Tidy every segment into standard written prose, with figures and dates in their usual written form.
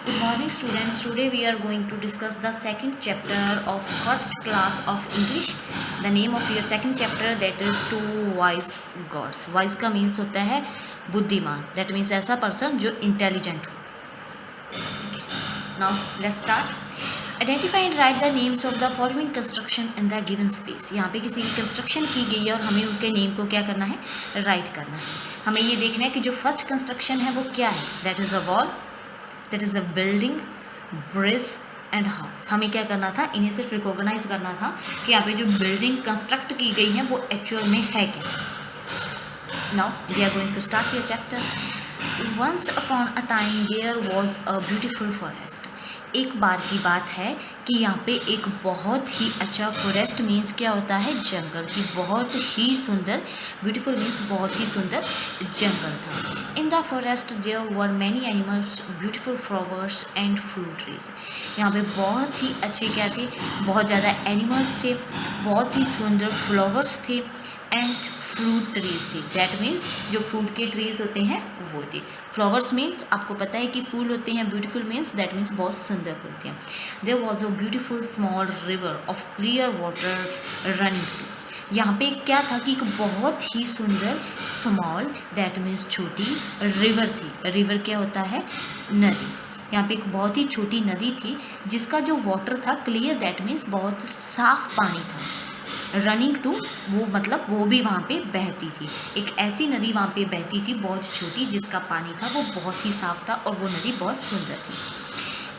Good morning students. Today we are going to discuss the second chapter of first class of English. The name of your second chapter that is Two Wise Gods. Wise का means होता है बुद्धिमान. That means ऐसा person जो intelligent हो. Now let's start. Identify and write the names of the following construction in the given space. यहाँ पे किसी की कंस्ट्रक्शन की गई है और हमें उनके नेम को क्या करना है, राइट करना है. हमें ये देखना है कि जो फर्स्ट कंस्ट्रक्शन है वो क्या है. That is a wall, that is a building, bridge and house. हमें क्या करना था, इन्हें सिर्फ रिकॉग्नाइज करना था कि यहाँ पे जो बिल्डिंग कंस्ट्रक्ट की गई है वो एक्चुअल में है क्या. Now we are going to start your chapter. Once upon a time there was a beautiful forest. एक बार की बात है कि यहाँ पे एक बहुत ही अच्छा फॉरेस्ट मीन्स क्या होता है, जंगल की बहुत ही सुंदर, ब्यूटीफुल मीन्स बहुत ही सुंदर जंगल था. In the forest there were many animals, beautiful flowers and fruit trees. यहाँ पे बहुत ही अच्छे क्या थे, बहुत ज़्यादा एनिमल्स थे, बहुत ही सुंदर फ्लावर्स थे एंड फ्रूट ट्रीज थी. दैट मीन्स जो फ्रूट के ट्रीज होते हैं वो थे. फ्लावर्स मीन्स आपको पता है कि फूल होते हैं, ब्यूटीफुल मीन्स दैट मीन्स बहुत सुंदर फूल थे. There was a beautiful small river of clear water running too. यहाँ पे क्या था कि एक बहुत ही सुंदर स्मॉल दैट मीन्स छोटी रिवर थी. रिवर क्या होता है, नदी. यहाँ पे एक बहुत ही छोटी नदी थी जिसका जो वाटर था क्लियर दैट मीन्स बहुत साफ पानी था. रनिंग टू वो मतलब वो भी वहाँ पे बहती थी. एक ऐसी नदी वहाँ पे बहती थी बहुत छोटी जिसका पानी था वो बहुत ही साफ था और वो नदी बहुत सुंदर थी.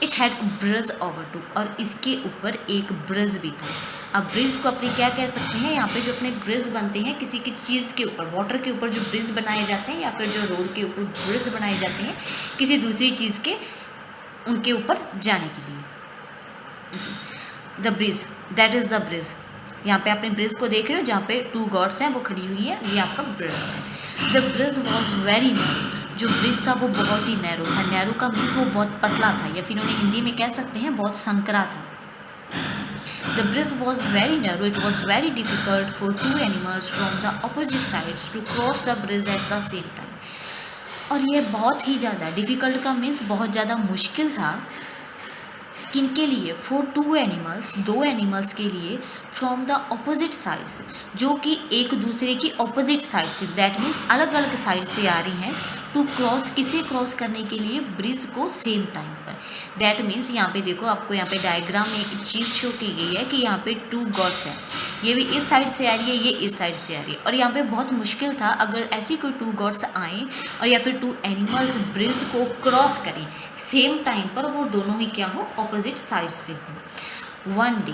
It had bridge over too. और इसके ऊपर एक ब्रिज भी था. अब ब्रिज को अपने क्या कह सकते हैं, यहाँ पे जो अपने ब्रिज बनते हैं किसी की चीज़ के ऊपर, वाटर के ऊपर जो ब्रिज बनाए जाते हैं या फिर जो रोड के ऊपर ब्रिज बनाए जाते हैं किसी दूसरी चीज़ के उनके ऊपर जाने के लिए. The bridge that is the bridge. यहाँ पे आपने ब्रिज को देख रहे हो जहाँ पे टू गॉड्स हैं वो खड़ी हुई है, ये आपका ब्रिज है. The bridge was very narrow. जो ब्रिज था वो बहुत ही नैरो था. नैरो का मीन्स वो बहुत पतला था या फिर उन्हें हिंदी में कह सकते हैं बहुत संकरा था. The bridge was very narrow. It was very difficult for two animals from the opposite sides to cross the bridge at the same time. और ये बहुत ही ज़्यादा डिफ़िकल्ट का मीन्स बहुत ज़्यादा मुश्किल था. किनके लिए, फॉर टू एनिमल्स, दो एनिमल्स के लिए, फ्रॉम द अपोजिट साइड्स, जो कि एक दूसरे की opposite side say that means अलग अलग साइड से आ रही हैं, टू क्रॉस किसे क्रॉस करने के लिए, ब्रिज को सेम टाइम पर. दैट मीन्स यहाँ पे देखो आपको यहाँ पे डायग्राम में एक चीज़ शो की गई है कि यहाँ पे टू गॉड्स हैं, ये भी इस साइड से आ रही है, ये इस साइड से आ रही है. और यहाँ पे बहुत मुश्किल था अगर ऐसी कोई टू गॉड्स आएँ और या फिर टू एनिमल्स ब्रिज को क्रॉस करें सेम टाइम पर, वो दोनों ही क्या हो, ऑपोजिट साइड्स पे हो. One day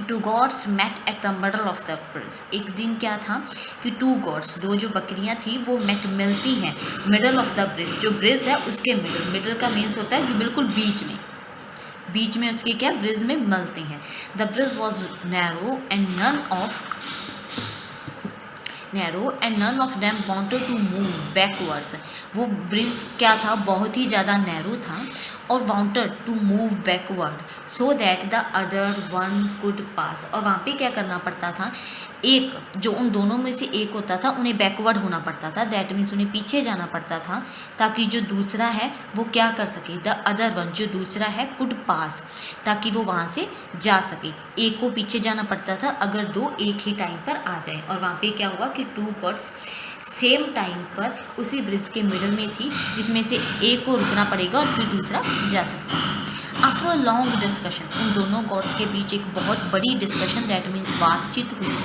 two gods met at the middle of the bridge. एक दिन क्या था कि टू गॉड्स, दो जो बकरियां थी वो मिलती हैं मिडल ऑफ द ब्रिज. जो ब्रिज है उसके मिडल का मीन्स होता है जो बिल्कुल बीच में उसके क्या ब्रिज में मिलते हैं. The bridge was narrow and none of them wanted to move backwards. वो ब्रिज क्या था, बहुत ही ज़्यादा नैरो था और wanted to move backward so that the other one could pass. और वहाँ पे क्या करना पड़ता था, एक जो उन दोनों में से एक होता था उन्हें बैकवर्ड होना पड़ता था. दैट मीन्स उन्हें पीछे जाना पड़ता था ताकि जो दूसरा है वो क्या कर सके, द अदर वन जो दूसरा है कुड पास, ताकि वो वहाँ से जा सके. एक को पीछे जाना पड़ता था अगर दो एक ही टाइम पर आ जाए. और वहाँ पे क्या हुआ कि टू गॉड्स सेम टाइम पर उसी ब्रिज के मिडल में थी जिसमें से एक को रुकना पड़ेगा और फिर दूसरा जा सकता है. आफ्टर अ लॉन्ग डिस्कशन, उन दोनों गॉड्स के बीच एक बहुत बड़ी डिस्कशन दैट मीन्स बातचीत हुई.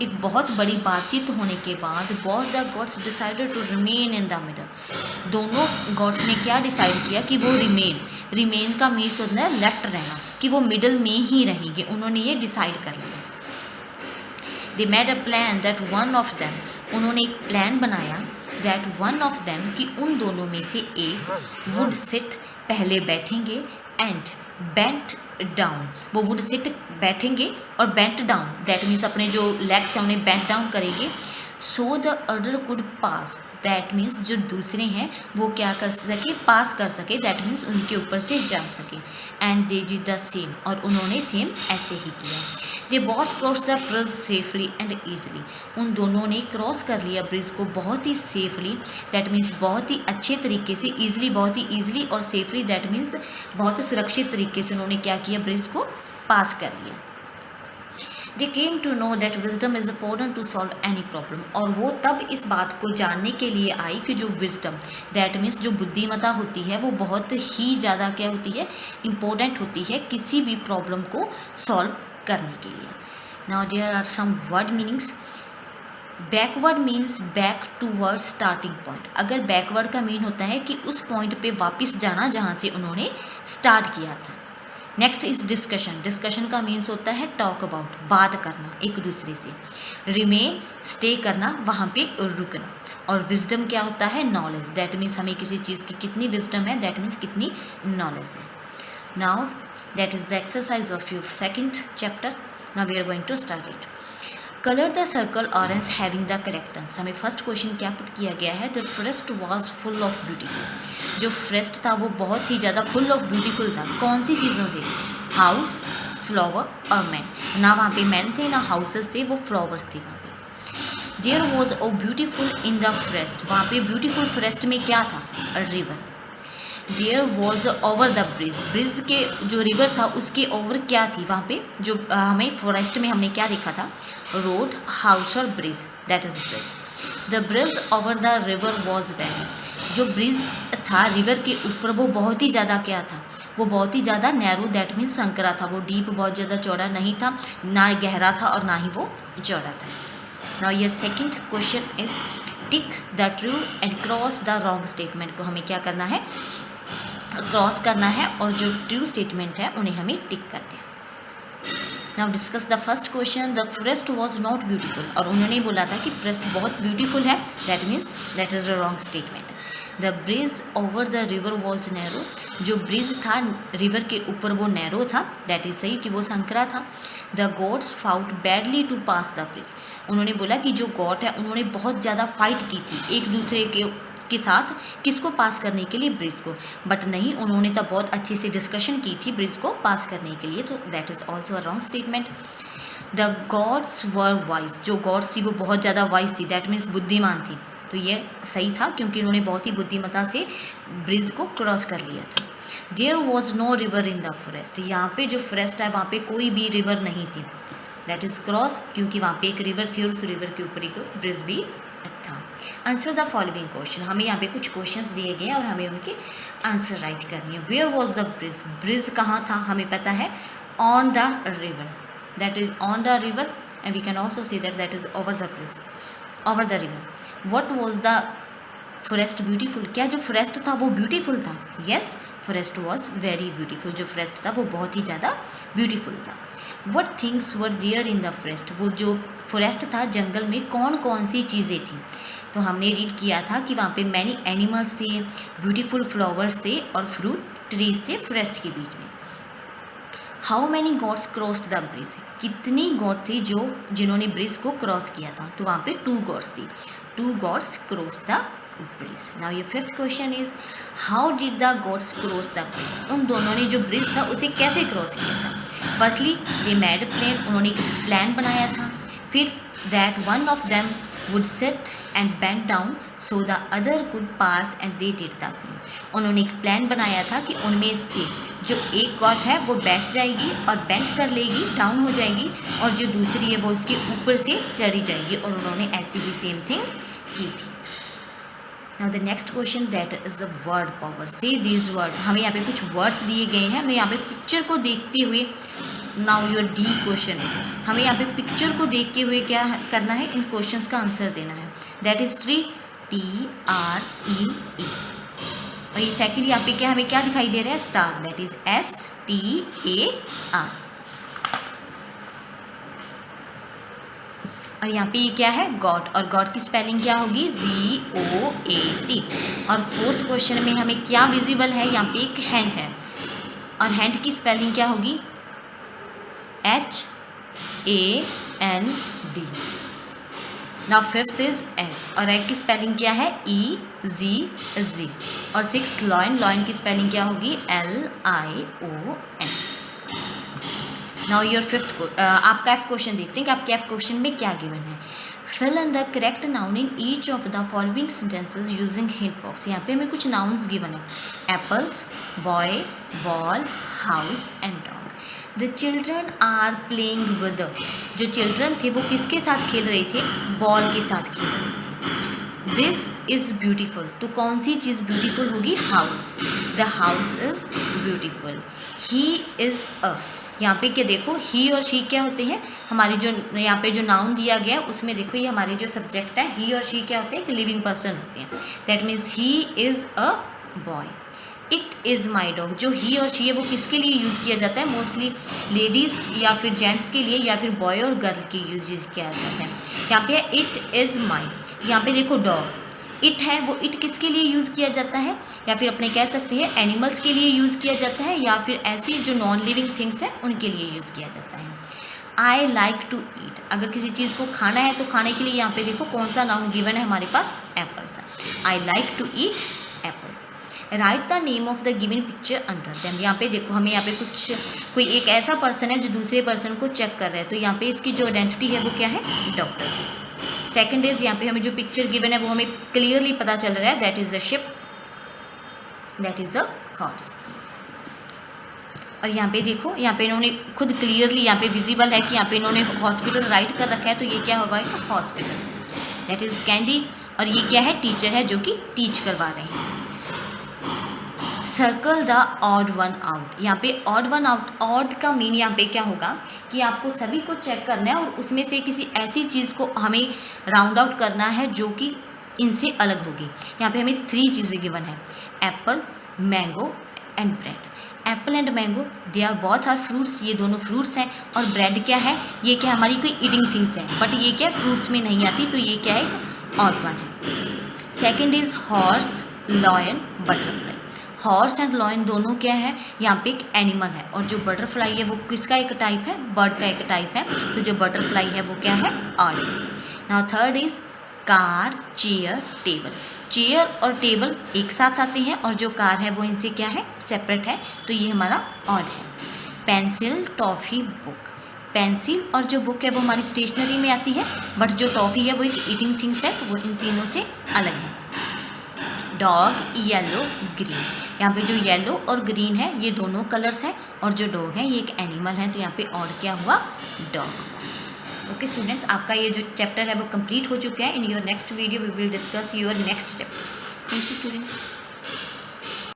एक बहुत बड़ी बातचीत होने के बाद both the gods decided to remain in the middle. दोनों गॉड्स ने क्या डिसाइड किया कि वो रिमेन का मीन्स होता है लेफ्ट रहना, कि वो मिडल में ही रहेंगे. उन्होंने ये डिसाइड कर लिया. They made a plan that one of them, उन्होंने एक प्लान बनाया दैट वन ऑफ देम कि उन दोनों में से एक वुड सिट, पहले बैठेंगे, एंड बेंट डाउन, वो वुड सिट बैठेंगे और बेंट डाउन दैट मीन्स अपने जो लेग्स हैं उन्हें बेंट डाउन करेंगे, so the other could pass, that means जो दूसरे हैं वो क्या कर सके, पास कर सके, दैट मीन्स उनके ऊपर से जा सके। And they did the same, और उन्होंने सेम ऐसे ही किया। They both cross the bridge safely and easily, उन दोनों ने क्रॉस कर लिया ब्रिज को बहुत ही सेफली, दैट मीन्स बहुत ही अच्छे तरीके से, ईजिली बहुत ही ईजिली, और सेफली दैट मीन्स बहुत ही सुरक्षित तरीके से उन्होंने क्या किया, ब्रिज को पास कर लिया। They came to know that wisdom is important to solve any problem, और वो तब इस बात को जानने के लिए आई कि जो wisdom, that means जो बुद्धिमत्ता होती है वो बहुत ही ज़्यादा क्या होती है, important होती है किसी भी प्रॉब्लम को सॉल्व करने के लिए। Now there are some word meanings. Backward means back toward starting point, अगर बैकवर्ड का मीन होता है कि उस पॉइंट पे वापस जाना जहाँ से उन्होंने स्टार्ट किया था। नेक्स्ट इज डिस्कशन, डिस्कशन का मीन्स होता है टॉक अबाउट, बात करना एक दूसरे से। रिमेन, स्टे करना, वहाँ पे रुकना। और विजडम क्या होता है, नॉलेज, दैट मीन्स हमें किसी चीज़ की कितनी विजडम है, दैट मीन्स कितनी नॉलेज है। Now that is the exercise of your second chapter. Now we are going to start it. Colour the circle orange having the correct answer. हमें first question क्या put किया गया है, the forest was full of beautiful, जो forest था वो बहुत ही ज़्यादा फुल ऑफ ब्यूटीफुल था। कौन सी चीज़ों से, हाउस, फ्लावर और मैन, ना वहाँ पे मैन थे ना हाउसेस थे, वो फ्लावर्स थे वहाँ पे। There was a beautiful in the forest, वहाँ पे ब्यूटीफुल फॉरेस्ट में क्या था, river. There was over the bridge, bridge के जो रिवर था उसके ओवर क्या थी वहाँ पे, जो हमें फॉरेस्ट में हमने क्या देखा था, रोड, हाउस और bridge, that is bridge. The bridge over the river was very, जो ब्रिज था रिवर के ऊपर वो बहुत ही ज़्यादा क्या था, वो बहुत ही ज़्यादा नैरो, दैट मीन्स संकरा था, वो डीप बहुत ज़्यादा चौड़ा नहीं था, ना गहरा था और ना ही वो चौड़ा था। नाउ ये second question is tick the true and cross the wrong statement, को हमें क्या करना है, क्रॉस करना है, और जो ट्रू स्टेटमेंट है उन्हें हमें टिक करना है। Now discuss the first question, the forest was not beautiful, और उन्होंने बोला था कि फॉरेस्ट बहुत ब्यूटीफुल है, that means that is a wrong statement. The bridge over the river was narrow, जो ब्रिज था रिवर के ऊपर वो नैरो था, दैट इज सही कि वो संकरा था। The gods fought badly to pass the bridge, उन्होंने बोला कि जो गॉड है उन्होंने बहुत ज़्यादा फाइट की थी एक दूसरे के साथ, किसको पास करने के लिए, ब्रिज को, बट नहीं, उन्होंने तो बहुत अच्छे से डिस्कशन की थी ब्रिज को पास करने के लिए, तो that is also a wrong statement. The gods were wise, जो गॉड्स थी वो बहुत ज़्यादा वाइज थी, दैट मीन्स बुद्धिमान थी, तो ये सही था क्योंकि उन्होंने बहुत ही बुद्धिमत्ता से ब्रिज को क्रॉस कर लिया था। There was no river in the forest, यहाँ पे जो फॉरेस्ट है वहाँ पे कोई भी रिवर नहीं थी, दैट इज क्रॉस, क्योंकि वहाँ पे एक रिवर थी और उस रिवर के ऊपर एक ब्रिज भी था। आंसर द फॉलोइंग क्वेश्चन, हमें यहाँ पे कुछ क्वेश्चंस दिए गए और हमें उनके आंसर राइट करनी है। Where was the bridge, bridge कहाँ था, हमें पता है on the river, that is on the river, and we can also say that is over the bridge, over the river. What was the forest beautiful, क्या जो forest था वो beautiful था, yes, forest was very beautiful, जो forest था वो बहुत ही ज़्यादा ब्यूटीफुल था। What things were there in the forest, वो जो फॉरेस्ट था जंगल में कौन कौन सी चीज़ें थी, तो हमने रीड किया था कि वहाँ पे मैनी एनिमल्स थे, ब्यूटीफुल फ्लावर्स थे और फ्रूट ट्रीज थे फॉरेस्ट के बीच में। How many gods crossed the bridge, कितनी गॉड थी जो जिन्होंने ब्रिज को क्रॉस किया था, तो वहाँ पे 2 गॉड्स थी, 2 gods crossed the bridge. Now ये fifth question is how did the gods cross the bridge, उन दोनों ने जो ब्रिज था उसे कैसे क्रॉस किया था। फर्स्टली दे मेड प्लान, उन्होंने एक प्लान बनाया था, फिर that one of them would sit and bend down so the other could pass and they did the same, उन्होंने एक प्लान बनाया था कि उनमें से जो एक गॉड है वो बैठ जाएगी और बेंड कर लेगी, डाउन हो जाएगी, और जो दूसरी है वो उसके ऊपर से चढ़ी जाएगी, और उन्होंने ऐसी ही सेम थिंग की थी। Now the next question that is the word power, से दिस वर्ड, हमें यहाँ पे कुछ वर्ड्स दिए गए हैं, हमें यहाँ पे पिक्चर को देखते हुए, नाउ योर डी क्वेश्चन है, हमें यहाँ पे पिक्चर को देखते हुए क्या करना है, इन क्वेश्चंस का आंसर देना है, दैट इज ट्री, TREE, और ये सेकंड यहाँ पे क्या हमें क्या दिखाई दे रहा है, स्टार, दैट इज STAR, और यहाँ पे ये क्या है, गॉड, और गॉड की स्पेलिंग क्या होगी, GOAT, और फोर्थ क्वेश्चन में हमें क्या विजिबल है, यहाँ पे एक हैंड है, और हैंड की स्पेलिंग क्या होगी, HAND। Now fifth is egg, और एग की स्पेलिंग क्या है? EGZ। और सिक्स लॉयन, लॉयन की स्पेलिंग क्या होगी? LION। नाउ योर फिफ्थ को आपका एफ क्वेश्चन देखते हैं कि आपके एफ क्वेश्चन में क्या गिवन है। Fill in the correct noun in each of the following sentences using hint box. यहाँ पे हमें कुछ नाउन्स गिवन है, apples, boy, ball, house and dog. The children are playing with, जो चिल्ड्रन थे वो किसके साथ खेल रहे थे? बॉल के साथ खेल रहे थे। दिस इज़ ब्यूटीफुल, तो कौन सी चीज़ ब्यूटीफुल होगी? House. The house is beautiful. He is a, यहाँ पे क्या देखो, ही और शी क्या होते हैं? हमारी जो यहाँ पे जो नाउन दिया गया है उसमें देखो ये हमारे जो सब्जेक्ट है, ही और शी क्या होते हैं? लिविंग पर्सन होते हैं। That means he is a boy. It is my dog, जो ही और शी है वो किसके लिए यूज़ किया जाता है? मोस्टली लेडीज़ या फिर जेंट्स के लिए, या फिर बॉय और गर्ल के यूज़ किया जाता है। यहाँ पे इट इज़ माई, यहाँ पे देखो डॉग, इट है वो इट किसके लिए यूज़ किया जाता है? या फिर अपने कह सकते हैं एनिमल्स के लिए यूज़ किया जाता है, या फिर ऐसी जो नॉन लिविंग थिंग्स हैं उनके लिए यूज़ किया जाता है। आई लाइक टू ईट, अगर किसी चीज़ को खाना है तो खाने के लिए यहाँ पे देखो कौन सा नाउन गिवन है हमारे पास? एप्पल्स है। I like to eat apples. Write the name of the given picture under them, यहाँ पे देखो हमें यहाँ पे कोई एक ऐसा पर्सन है जो दूसरे पर्सन को चेक कर रहा है, तो यहाँ पे इसकी जो आइडेंटिटी है वो क्या है? डॉक्टर। सेकेंड इज, यहाँ पे हमें जो पिक्चर गिवन है वो हमें क्लियरली पता चल रहा है, that is a ship, that is a horse. और यहाँ पे देखो, यहाँ पे इन्होंने खुद क्लियरली यहाँ पे विजिबल है कि यहाँ पे इन्होंने हॉस्पिटल राइट कर रखा है, तो ये क्या होगा? एक हॉस्पिटल, दैट इज़ कैंडी। और ये क्या है? टीचर है जो कि टीच करवा रहे हैं। Circle the odd one out, यहाँ पे ऑड वन आउट, ऑड का मीन यहाँ पे क्या होगा कि आपको सभी को चेक करना है और उसमें से किसी ऐसी चीज़ को हमें राउंड आउट करना है जो कि इनसे अलग होगी। यहाँ पे हमें 3 चीज़ें गिवन है, apple, mango and bread. Apple and mango they are both are fruits, ये दोनों फ्रूट्स हैं। और ब्रेड क्या है? ये क्या हमारी कोई ईटिंग थिंग्स है, बट ये क्या फ्रूट्स में नहीं आती, तो ये क्या है? ऑड वन है। Second is horse, lion, butterfly. Horse and lion दोनों क्या है? यहाँ पे एक एनिमल है, और जो बटरफ्लाई है वो किसका एक टाइप है? बर्ड का एक टाइप है। तो जो बटरफ्लाई है वो क्या है? Odd. Now third is car, chair, table. Chair और टेबल एक साथ आते हैं, और जो कार है वो इनसे क्या है? सेपरेट है, तो ये हमारा ऑड है। Pencil, toffee, book. पेंसिल और जो बुक है वो हमारी स्टेशनरी में आती है, बट जो टॉफ़ी है वो एक ईटिंग थिंग्स है, तो वो इन तीनों से अलग है। Dog, yellow, green. यहाँ पे जो येलो और ग्रीन है ये दोनों कलर्स हैं, और जो डॉग है ये एक एनिमल है, तो यहाँ पे ऑड क्या हुआ? डॉग। ओके स्टूडेंट्स, आपका ये जो चैप्टर है वो कंप्लीट हो चुका है। In your next video we will discuss your next chapter. Thank you students.